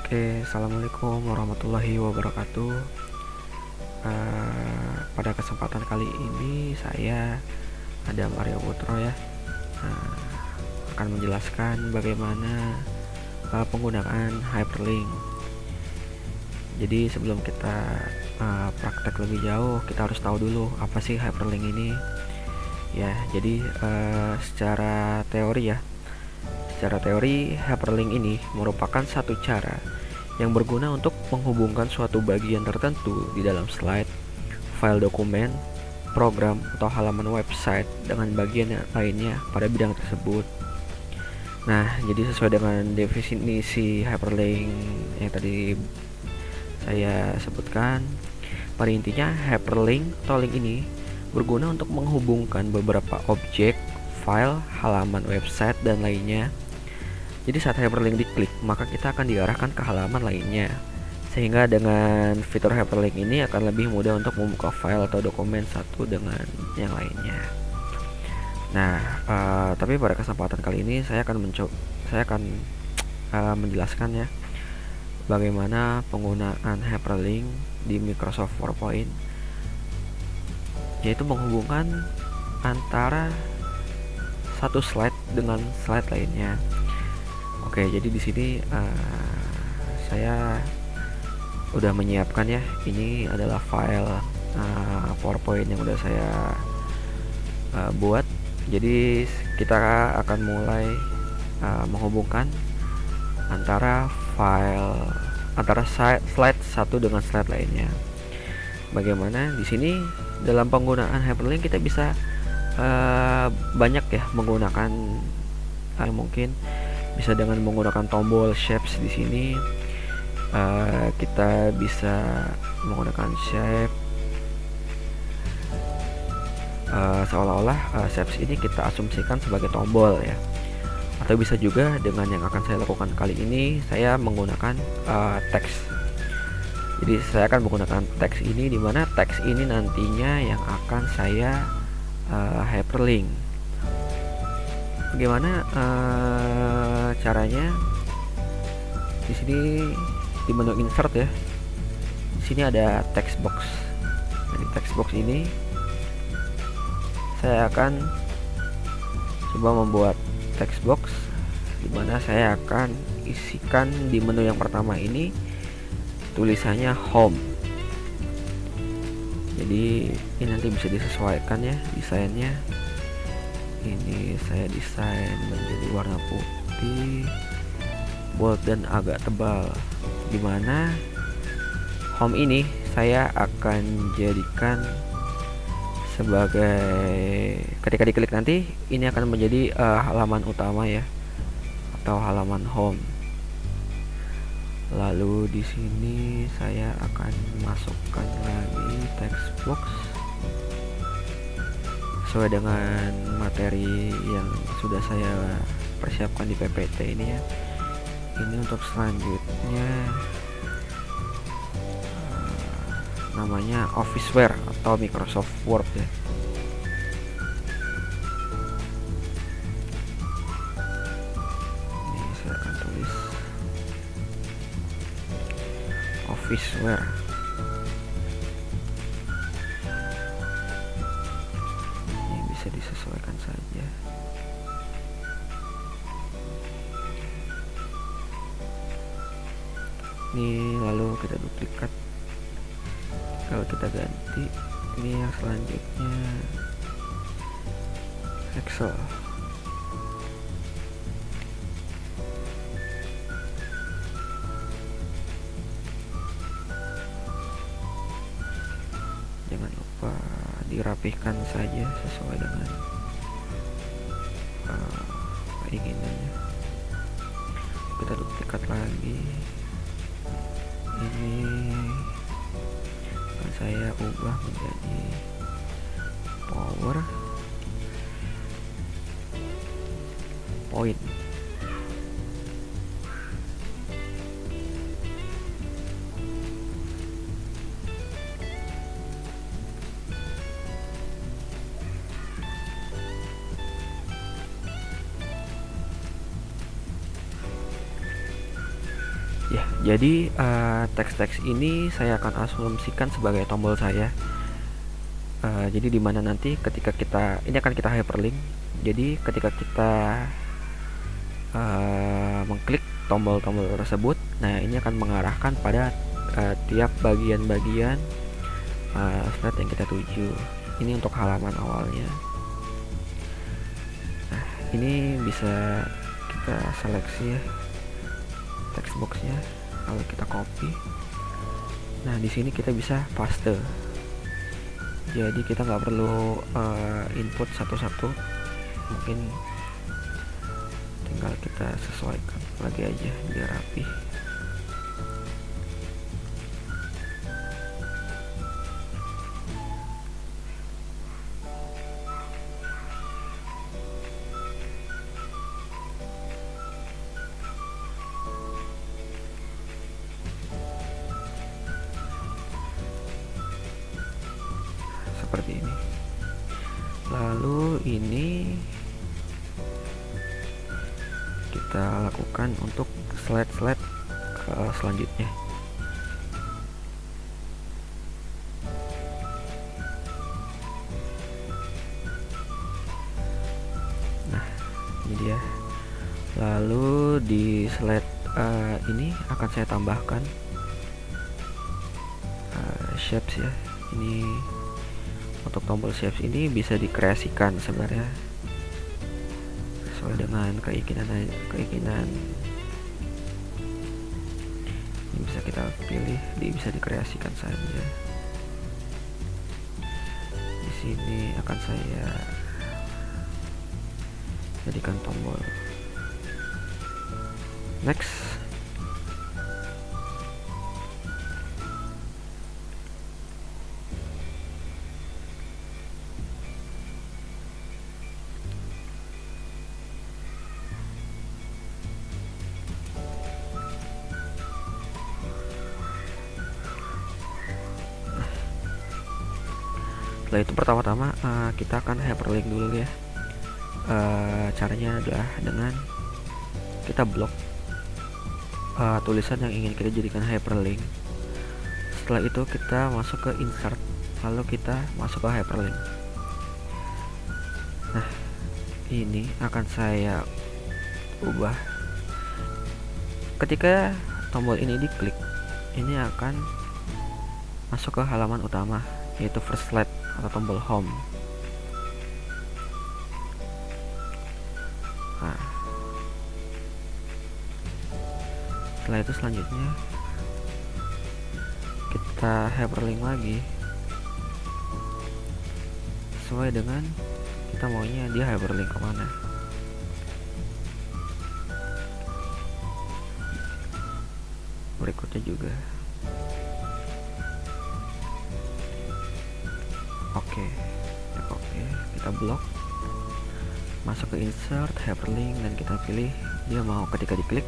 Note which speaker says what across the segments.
Speaker 1: Oke, assalamualaikum warahmatullahi wabarakatuh. Pada kesempatan kali ini saya ada Mario Putro ya, uh, akan menjelaskan bagaimana penggunaan hyperlink. Jadi sebelum kita praktek lebih jauh, kita harus tahu dulu apa sih hyperlink ini. Ya, jadi secara teori hyperlink ini merupakan satu cara yang berguna untuk menghubungkan suatu bagian tertentu di dalam slide, file dokumen, program, atau halaman website dengan bagian lainnya pada bidang tersebut. Nah, jadi sesuai dengan definisi hyperlink yang tadi saya sebutkan, pada intinya hyperlink atau link ini berguna untuk menghubungkan beberapa objek, file, halaman website, dan lainnya. Jadi saat hyperlink diklik, maka kita akan diarahkan ke halaman lainnya. Sehingga dengan fitur hyperlink ini akan lebih mudah untuk membuka file atau dokumen satu dengan yang lainnya. Nah, tapi pada kesempatan kali ini saya akan menjelaskan ya bagaimana penggunaan hyperlink di Microsoft PowerPoint, yaitu menghubungkan antara satu slide dengan slide lainnya. Oke, jadi di sini saya udah menyiapkan ya. Ini adalah file PowerPoint yang udah saya buat. Jadi kita akan mulai menghubungkan antara slide satu dengan slide lainnya. Bagaimana di sini dalam penggunaan hyperlink kita bisa banyak ya menggunakan mungkin bisa dengan menggunakan tombol shapes di sini. Kita bisa menggunakan shape seolah-olah shapes ini kita asumsikan sebagai tombol ya. Atau bisa juga dengan yang akan saya lakukan kali ini, saya menggunakan teks. Jadi saya akan menggunakan teks ini, di mana teks ini nantinya yang akan saya hyperlink. Bagaimana caranya? Di sini di menu insert ya. Di sini ada text box. Nah, di text box ini saya akan coba membuat text box, di mana saya akan isikan di menu yang pertama ini tulisannya home. Jadi ini nanti bisa disesuaikan ya desainnya. Ini saya desain menjadi warna putih, bold dan agak tebal. Dimana home ini saya akan jadikan sebagai, ketika diklik nanti ini akan menjadi halaman utama ya, atau halaman home. Lalu di sini saya akan masukkan lagi text box sesuai dengan materi yang sudah saya persiapkan di PPT ini ya. Ini untuk selanjutnya namanya Officeware atau Microsoft Word ya. Ini saya akan tulis Officeware. Disesuaikan saja. Ini lalu kita duplikat, kalau kita ganti ini yang selanjutnya Excel. Jangan lupa dirapihkan saja sesuai dengan keinginannya. Kita duplikat lagi. Ini akan saya ubah menjadi PowerPoint. Ya, jadi teks-teks ini saya akan asumsikan sebagai tombol saya. Jadi dimana nanti ketika kita ini akan kita hyperlink. Jadi ketika kita mengklik tombol-tombol tersebut, nah ini akan mengarahkan pada tiap bagian-bagian slide yang kita tuju. Ini untuk halaman awalnya. Nah, ini bisa kita seleksi ya text boxnya, lalu kita copy. Nah, di sini kita bisa paste. Jadi kita nggak perlu input satu-satu, mungkin tinggal kita sesuaikan lagi aja biar rapi. Seperti ini. Lalu ini kita lakukan untuk slide-slide selanjutnya. Nah, ini dia. Lalu di slide ini akan saya tambahkan shapes ya. Ini untuk tombol shapes ini bisa dikreasikan sebenarnya sesuai dengan keinginan. Ini bisa kita pilih, bisa dikreasikan saja. Di sini akan saya jadikan tombol next. Setelah itu pertama-tama kita akan hyperlink dulu ya. Caranya adalah dengan kita blok tulisan yang ingin kita jadikan hyperlink. Setelah itu kita masuk ke insert, lalu kita masuk ke hyperlink. Nah, ini akan saya ubah. Ketika tombol ini diklik, ini akan masuk ke halaman utama, yaitu first slide atau tombol home. Nah, setelah itu selanjutnya kita hyperlink lagi sesuai dengan kita maunya dia hyperlink kemana. Berikutnya juga oke, kita blok, masuk ke insert, hyperlink, dan kita pilih dia mau ketika diklik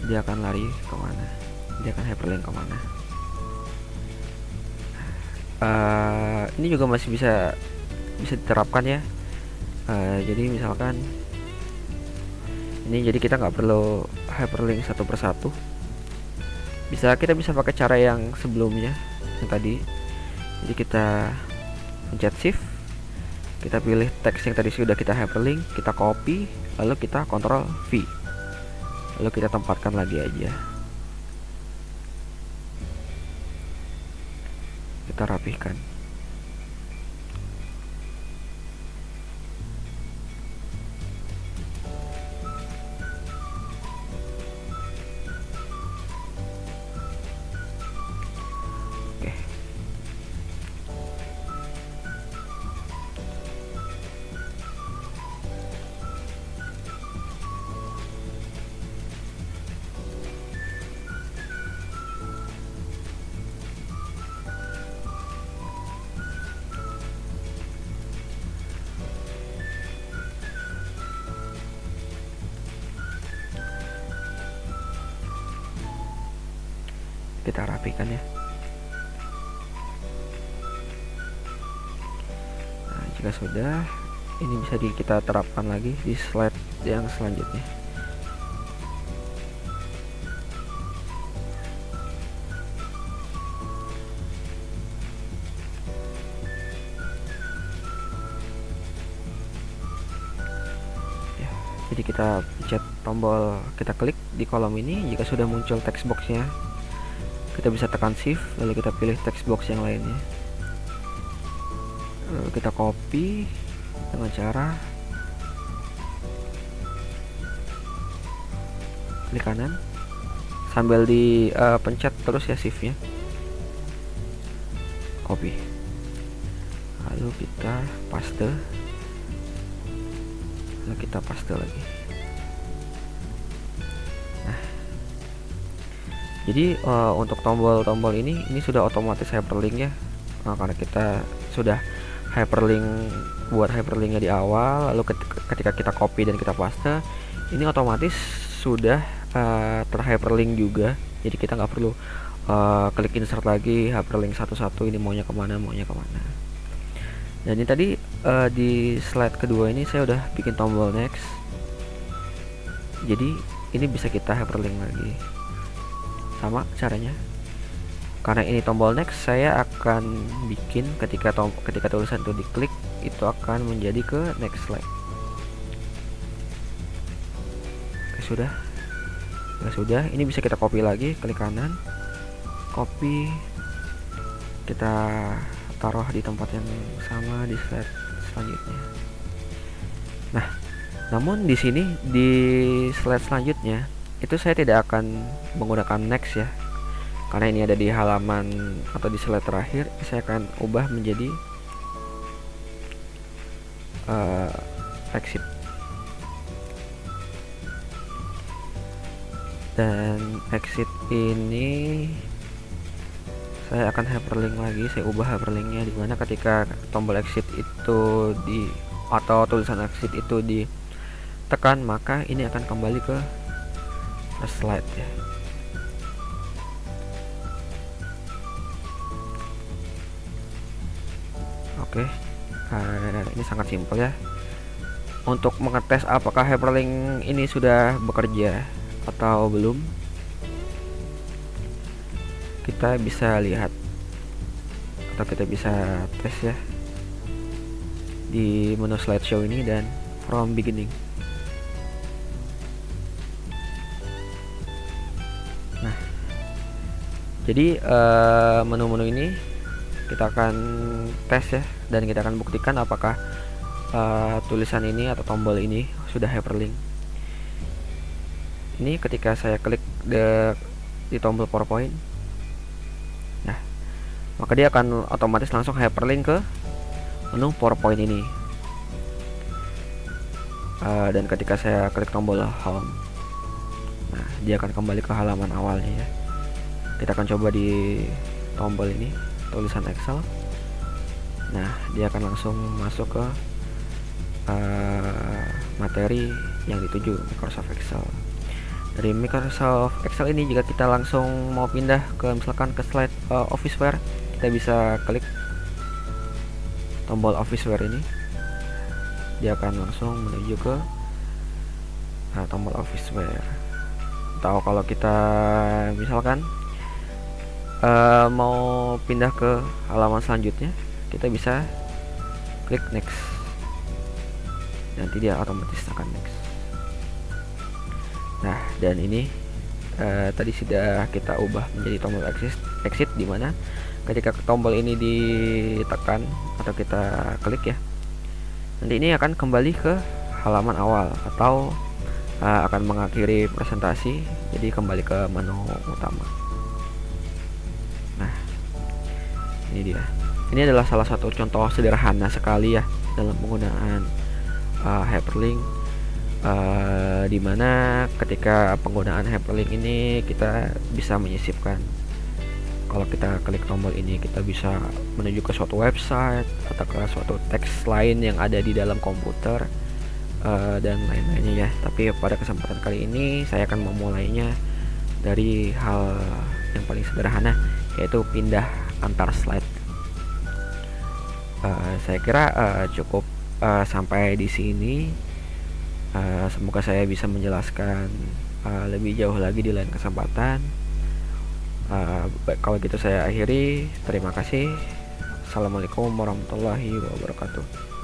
Speaker 1: dia akan lari kemana, dia akan hyperlink kemana. Ini juga masih bisa diterapkan ya. Jadi misalkan ini, jadi kita nggak perlu hyperlink satu persatu, kita bisa pakai cara yang sebelumnya yang tadi. Jadi kita pencet shift, kita pilih teks yang tadi sudah kita hyperlink, kita copy, lalu kita Ctrl V, lalu kita tempatkan lagi aja, kita rapihkan. Kita rapikan ya. Nah, jika sudah, ini bisa kita terapkan lagi di slide yang selanjutnya. Jadi kita pencet tombol, kita klik di kolom ini. Jika sudah muncul text boxnya, kita bisa tekan shift lalu kita pilih text box yang lainnya. Lalu kita copy dengan cara klik kanan sambil dipencet terus ya shiftnya, copy, lalu kita paste, lalu kita paste lagi. Nah, jadi untuk tombol-tombol ini sudah otomatis hyperlink ya. Nah, karena kita sudah buat hyperlinknya di awal, lalu ketika kita copy dan kita paste, ini otomatis sudah terhyperlink juga. Jadi kita nggak perlu klik insert lagi, hyperlink satu-satu ini maunya kemana. Dan ini tadi di slide kedua ini saya udah bikin tombol next. Jadi ini bisa kita hyperlink lagi. Sama caranya. Karena ini tombol next, saya akan bikin ketika tulisan itu diklik, itu akan menjadi ke next slide. Oke, sudah. Ini bisa kita copy lagi, klik kanan, copy, kita taruh di tempat yang sama di slide selanjutnya. Nah, namun di sini di slide selanjutnya itu saya tidak akan menggunakan next ya, karena ini ada di halaman atau di slide terakhir. Saya akan ubah menjadi exit, dan exit ini saya akan hyperlink lagi. Saya ubah hyperlinknya dimana ketika tombol exit itu atau tulisan exit itu ditekan, maka ini akan kembali ke first slide ya. Oke, ini sangat simpel ya. Untuk mengetes apakah hyperlink ini sudah bekerja atau belum, kita bisa lihat atau kita bisa tes ya di menu slideshow ini dan from beginning. Nah, jadi menu-menu ini kita akan tes ya, dan kita akan buktikan apakah tulisan ini atau tombol ini sudah hyperlink. Ini ketika saya klik di tombol PowerPoint, nah maka dia akan otomatis langsung hyperlink ke menu PowerPoint ini. Dan ketika saya klik tombol home, nah dia akan kembali ke halaman awalnya ya. Kita akan coba di tombol ini, tulisan Excel. Nah, dia akan langsung masuk ke materi yang dituju, Microsoft Excel. Dari Microsoft Excel ini, jika kita langsung mau pindah ke misalkan ke slide Officeware, kita bisa klik tombol Officeware ini. Dia akan langsung menuju ke tombol Officeware. Atau kalau kita misalkan mau pindah ke halaman selanjutnya, kita bisa klik next, nanti dia otomatis akan next. Nah, dan ini tadi sudah kita ubah menjadi tombol exit, dimana ketika tombol ini ditekan atau kita klik ya, nanti ini akan kembali ke halaman awal atau akan mengakhiri presentasi, jadi kembali ke menu utama. Nah, ini dia. Ini adalah salah satu contoh sederhana sekali ya dalam penggunaan hyperlink, dimana ketika penggunaan hyperlink ini kita bisa menyisipkan. Kalau kita klik tombol ini, kita bisa menuju ke suatu website atau ke suatu teks lain yang ada di dalam komputer dan lain-lainnya ya. Tapi pada kesempatan kali ini saya akan memulainya dari hal yang paling sederhana, yaitu pindah antar slide. Saya kira cukup sampai di sini. Semoga saya bisa menjelaskan lebih jauh lagi di lain kesempatan. Kalau gitu saya akhiri. Terima kasih. Assalamualaikum warahmatullahi wabarakatuh.